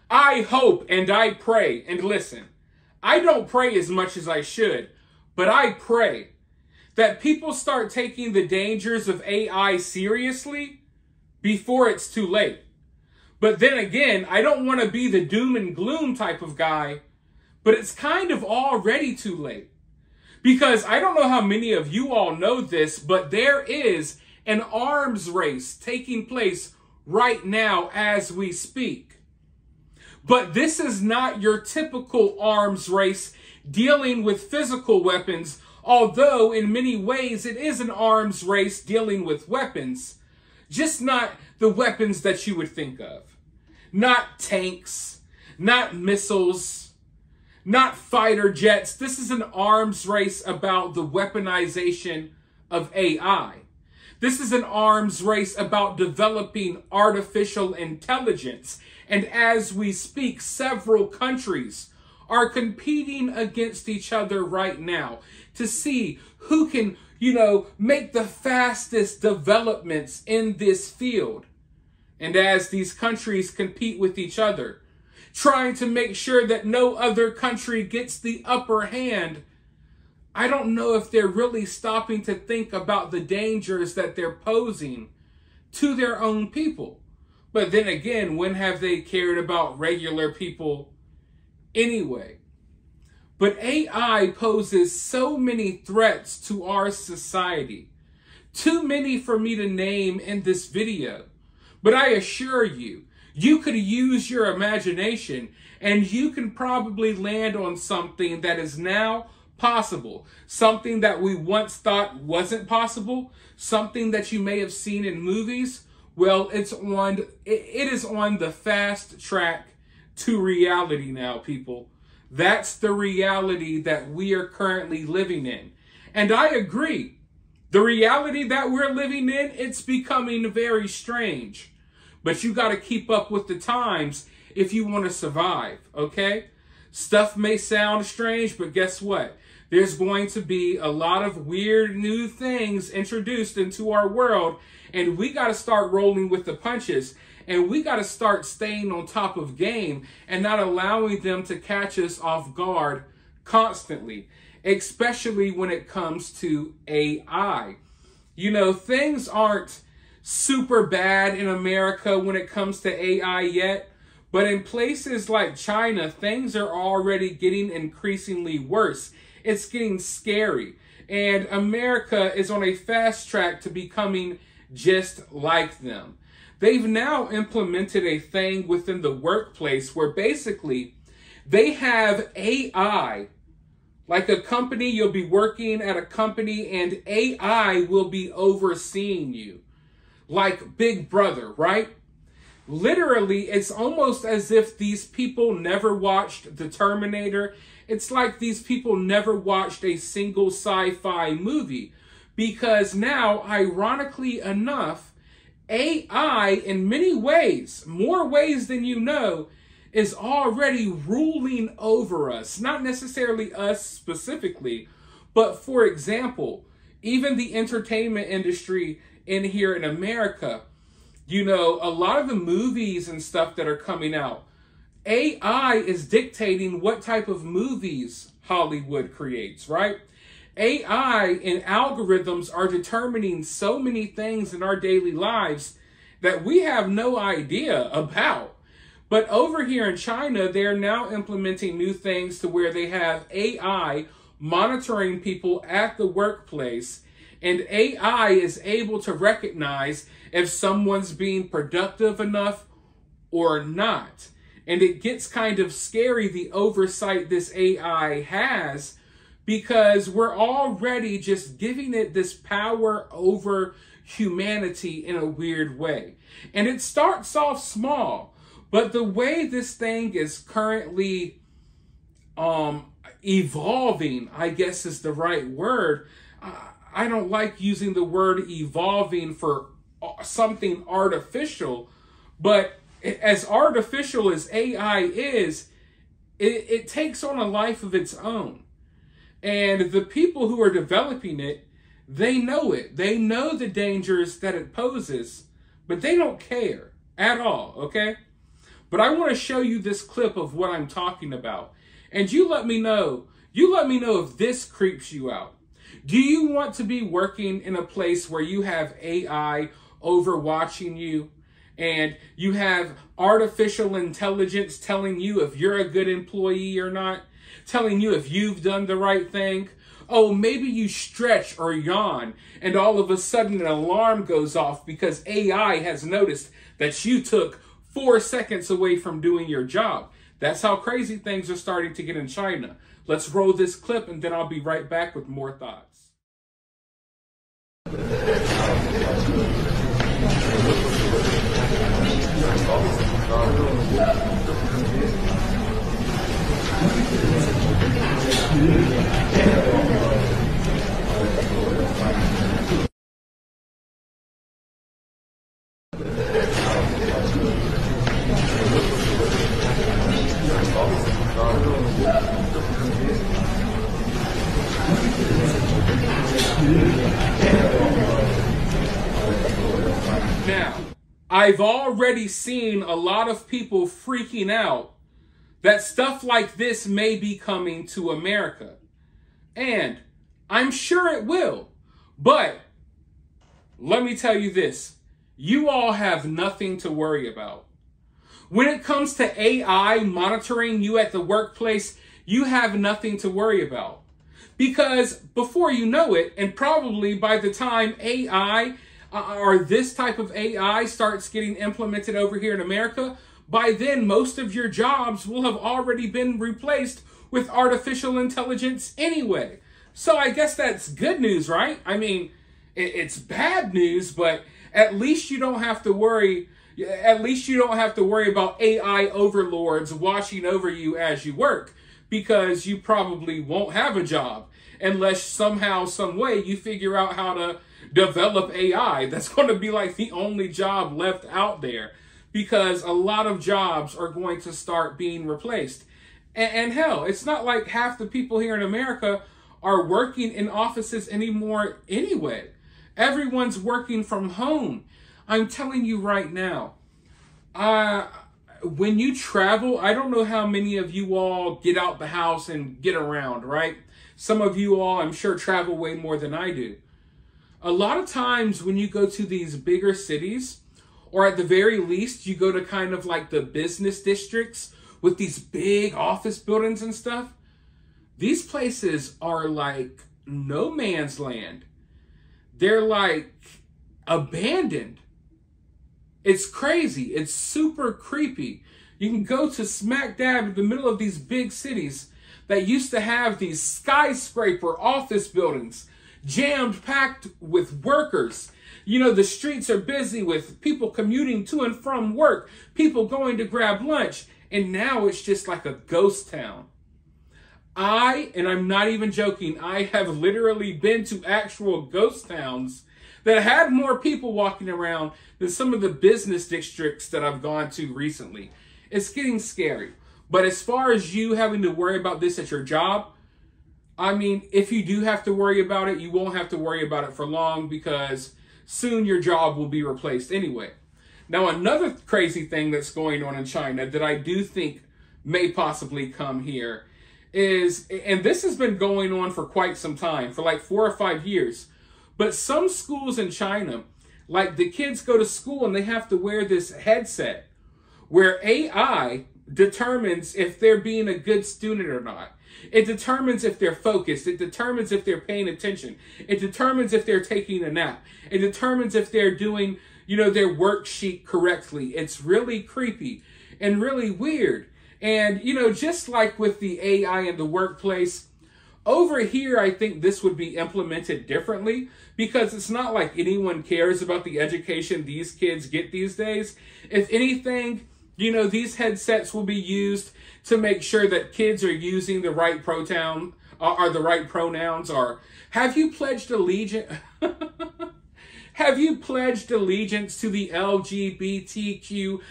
I hope and I pray, and listen, I don't pray as much as I should, but I pray that people start taking the dangers of AI seriously before it's too late. But then again, I don't want to be the doom and gloom type of guy, but it's kind of already too late. Because I don't know how many of you all know this, but there is an arms race taking place right now as we speak. But this is not your typical arms race dealing with physical weapons, although in many ways it is an arms race dealing with weapons, just not the weapons that you would think of. Not tanks, not missiles, not fighter jets. This is an arms race about the weaponization of AI. This is an arms race about developing artificial intelligence. And as we speak, several countries are competing against each other right now to see who can, make the fastest developments in this field. And as these countries compete with each other, trying to make sure that no other country gets the upper hand, I don't know if they're really stopping to think about the dangers that they're posing to their own people. But then again, when have they cared about regular people anyway? But AI poses so many threats to our society. Too many for me to name in this video. But I assure you, you could use your imagination and you can probably land on something that is now possible. Something that we once thought wasn't possible. Something that you may have seen in movies. Well, it is on the fast track to reality now, people. That's the reality that we are currently living in. And I agree. The reality that we're living in, it's becoming very strange. But you got to keep up with the times if you want to survive, okay? Stuff may sound strange, but guess what? There's going to be a lot of weird new things introduced into our world, and we got to start rolling with the punches, and we got to start staying on top of game and not allowing them to catch us off guard constantly, especially when it comes to AI. Things aren't super bad in America when it comes to AI yet, but in places like China, things are already getting increasingly worse. It's getting scary, and America is on a fast track to becoming just like them. They've now implemented a thing within the workplace where basically they have AI. Like a company, you'll be working at a company and AI will be overseeing you. Like Big Brother, right? Literally, it's almost as if these people never watched The Terminator. It's like these people never watched a single sci-fi movie. Because now, ironically enough, AI, in many ways, more ways than you know, is already ruling over us. Not necessarily us specifically, but for example, even the entertainment industry in here in America, a lot of the movies and stuff that are coming out, AI is dictating what type of movies Hollywood creates, right? AI and algorithms are determining so many things in our daily lives that we have no idea about. But over here in China, they're now implementing new things to where they have AI monitoring people at the workplace, and AI is able to recognize if someone's being productive enough or not. And it gets kind of scary, the oversight this AI has, because we're already just giving it this power over humanity in a weird way. And it starts off small, but the way this thing is currently evolving, I guess is the right word. I don't like using the word evolving for something artificial, but as artificial as AI is, it takes on a life of its own. And the people who are developing it, they know it. They know the dangers that it poses, but they don't care at all, okay? But I want to show you this clip of what I'm talking about. And you let me know if this creeps you out. Do you want to be working in a place where you have AI overwatching you and you have artificial intelligence telling you if you're a good employee or not, telling you if you've done the right thing? Oh, maybe you stretch or yawn and all of a sudden an alarm goes off because AI has noticed that you took 4 seconds away from doing your job. That's how crazy things are starting to get in China. Let's roll this clip and then I'll be right back with more thoughts. Now, I've already seen a lot of people freaking out that stuff like this may be coming to America. And I'm sure it will. But let me tell you this. You all have nothing to worry about. When it comes to AI monitoring you at the workplace, you have nothing to worry about. Because before you know it, and probably by the time AI or this type of AI starts getting implemented over here in America, by then most of your jobs will have already been replaced with artificial intelligence anyway. So I guess that's good news, right? I mean, it's bad news, but at least you don't have to worry. At least you don't have to worry about AI overlords watching over you as you work, because you probably won't have a job unless somehow, some way you figure out how to develop AI. That's going to be like the only job left out there, because a lot of jobs are going to start being replaced. And hell, it's not like half the people here in America are working in offices anymore anyway. Everyone's working from home. I'm telling you right now, when you travel, I don't know how many of you all get out the house and get around, right? Some of you all, I'm sure, travel way more than I do. A lot of times when you go to these bigger cities, or at the very least, you go to kind of like the business districts with these big office buildings and stuff, these places are like no man's land. They're like abandoned. It's crazy. It's super creepy. You can go to smack dab in the middle of these big cities that used to have these skyscraper office buildings jammed packed with workers. You know, the streets are busy with people commuting to and from work, people going to grab lunch, and now it's just like a ghost town. And I'm not even joking, I have literally been to actual ghost towns that had more people walking around than some of the business districts that I've gone to recently. It's getting scary. But as far as you having to worry about this at your job, I mean, if you do have to worry about it, you won't have to worry about it for long, because soon your job will be replaced anyway. Now, another crazy thing that's going on in China that I do think may possibly come here is, and this has been going on for quite some time, for like 4 or 5 years, but some schools in China, like the kids go to school and they have to wear this headset where AI determines if they're being a good student or not. It determines if they're focused. It determines if they're paying attention. It determines if they're taking a nap. It determines if they're doing, their worksheet correctly. It's really creepy and really weird. And, just like with the AI in the workplace, over here, I think this would be implemented differently, because it's not like anyone cares about the education these kids get these days. If anything, these headsets will be used to make sure that kids are using the right pronouns, or have you pledged allegiance? Have you pledged allegiance to the LGBTQIA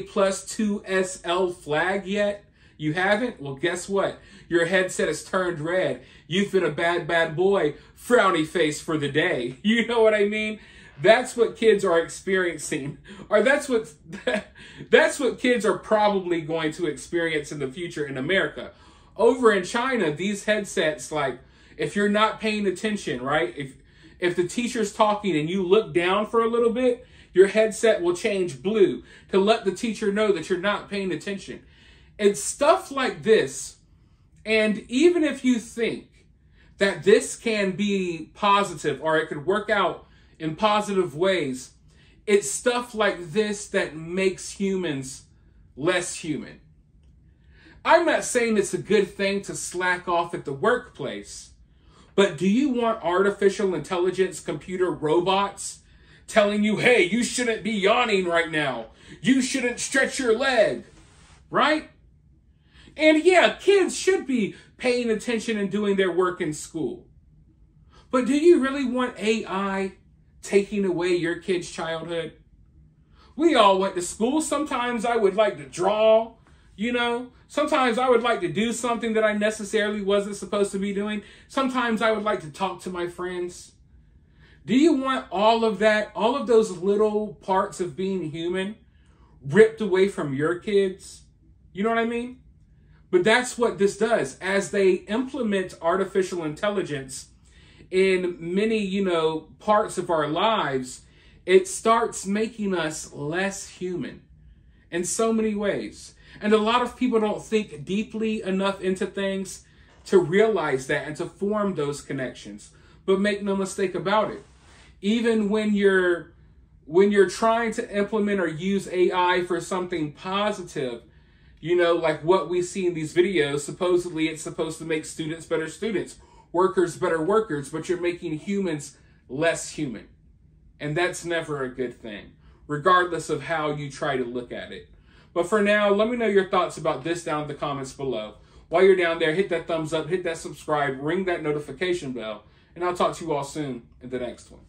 plus 2SL flag yet? You haven't? Well, guess what? Your headset has turned red. You've been a bad, bad boy. Frowny face for the day. You know what I mean? That's what kids are experiencing, or that's what kids are probably going to experience in the future in America. Over in China, these headsets, like, if you're not paying attention, right? If the teacher's talking and you look down for a little bit, your headset will change blue to let the teacher know that you're not paying attention. It's stuff like this. And even if you think that this can be positive or it could work out in positive ways, it's stuff like this that makes humans less human. I'm not saying it's a good thing to slack off at the workplace, but do you want artificial intelligence computer robots telling you, hey, you shouldn't be yawning right now. You shouldn't stretch your leg, right? And yeah, kids should be paying attention and doing their work in school. But do you really want AI taking away your kid's childhood? We all went to school. Sometimes I would like to draw, Sometimes I would like to do something that I necessarily wasn't supposed to be doing. Sometimes I would like to talk to my friends. Do you want all of that, all of those little parts of being human ripped away from your kids? You know what I mean? But that's what this does. As they implement artificial intelligence in many, parts of our lives, it starts making us less human in so many ways. And a lot of people don't think deeply enough into things to realize that and to form those connections. But make no mistake about it. Even when you're trying to implement or use AI for something positive, like what we see in these videos, supposedly it's supposed to make students better students, workers better workers, but you're making humans less human. And that's never a good thing, regardless of how you try to look at it. But for now, let me know your thoughts about this down in the comments below. While you're down there, hit that thumbs up, hit that subscribe, ring that notification bell, and I'll talk to you all soon in the next one.